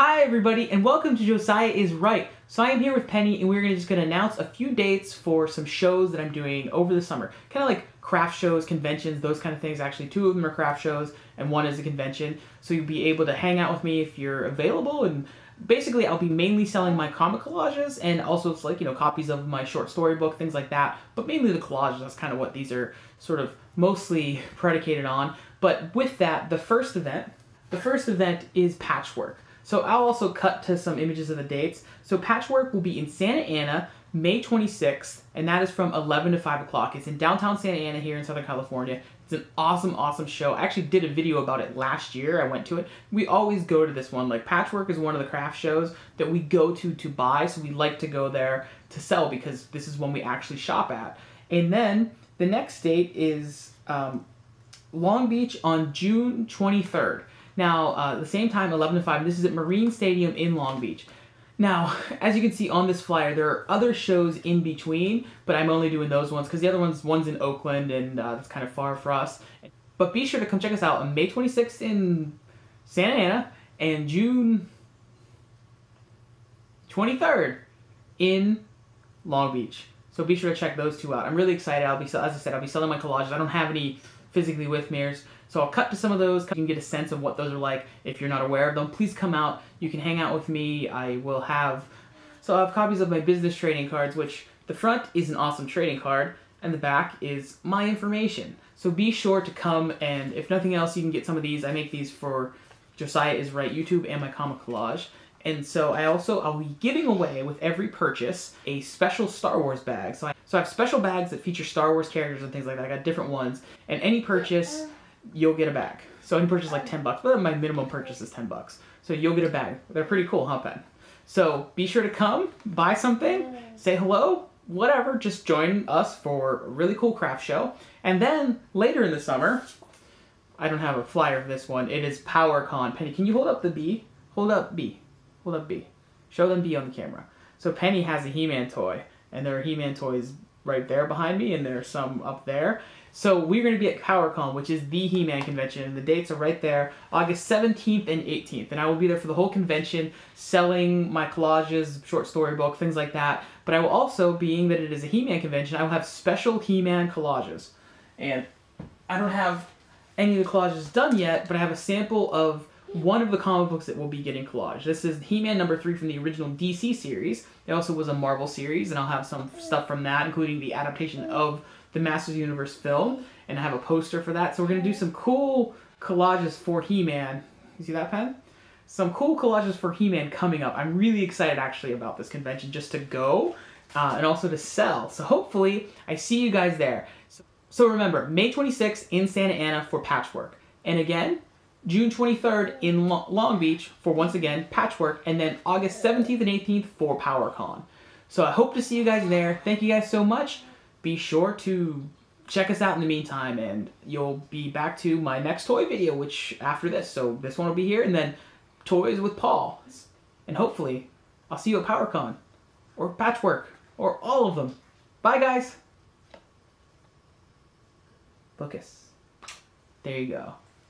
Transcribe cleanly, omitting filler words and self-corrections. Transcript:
Hi everybody and welcome to Josiah is Right. So I am here with Penny and we're just going to announce a few dates for some shows that I'm doing over the summer. Kind of like craft shows, conventions, those kind of things. Actually, two of them are craft shows and one is a convention. So you'll be able to hang out with me if you're available, and basically I'll be mainly selling my comic collages and also it's like, copies of my short story book, things like that. But mainly the collages, that's kind of what these are sort of mostly predicated on. But with that, the first event is Patchwork. So I'll also cut to some images of the dates. So Patchwork will be in Santa Ana, May 26th, and that is from 11 to 5 o'clock. It's in downtown Santa Ana here in Southern California. It's an awesome, awesome show. I actually did a video about it last year. I went to it. We always go to this one. Like, Patchwork is one of the craft shows that we go to buy, so we like to go there to sell because this is one we actually shop at. And then the next date is Long Beach on June 23rd. Now, the same time, 11 to 5, this is at Marine Stadium in Long Beach. Now, as you can see on this flyer, there are other shows in between, but I'm only doing those ones because the other one's in Oakland, and that's kind of far for us. But be sure to come check us out on May 26th in Santa Ana and June 23rd in Long Beach. So be sure to check those two out. I'm really excited. As I said, I'll be selling my collages. I don't have any physically with me, so I'll cut to some of those. You can get a sense of what those are like if you're not aware of them. Please come out. You can hang out with me. I'll have copies of my business trading cards, which the front is an awesome trading card and the back is my information. So be sure to come, and if nothing else, you can get some of these. I make these for Josiah is Right YouTube and my comic collage. And so I'll be giving away with every purchase a special Star Wars bag. So I have special bags that feature Star Wars characters and things like that. I got different ones. And any purchase, you'll get a bag. So any purchase like 10 bucks, but my minimum purchase is 10 bucks. So you'll get a bag. They're pretty cool, huh, Pen? So be sure to come, buy something, say hello, whatever. Just join us for a really cool craft show. And then later in the summer, I don't have a flyer for this one. It is PowerCon. Penny, can you hold up the B? Hold up B. Hold up B. Show them B on the camera. So Penny has a He-Man toy, and there are He-Man toys right there behind me, and there's some up there. So we're going to be at PowerCon, which is the He-Man convention, and the dates are right there, August 17th and 18th. And I will be there for the whole convention, selling my collages, short story book, things like that. But I will also, being that it is a He-Man convention, I will have special He-Man collages. And I don't have any of the collages done yet, but I have a sample of one of the comic books that will be getting collage. This is He-Man #3 from the original DC series. It also was a Marvel series, and I'll have some stuff from that, including the adaptation of the Masters Universe film, and I have a poster for that. So we're going to do some cool collages for He-Man. You see that, Pen? Some cool collages for He-Man coming up. I'm really excited, actually, about this convention, just to go and also to sell. So hopefully I see you guys there. So remember, May 26th in Santa Ana for Patchwork. And again, June 23rd in Long Beach for, once again, Patchwork, and then August 17th and 18th for PowerCon. So I hope to see you guys there. Thank you guys so much. Be sure to check us out in the meantime, and you'll be back to my next toy video, which after this. So this one will be here, and then toys with Paul. And hopefully, I'll see you at PowerCon, or Patchwork, or all of them. Bye, guys. Focus. There you go.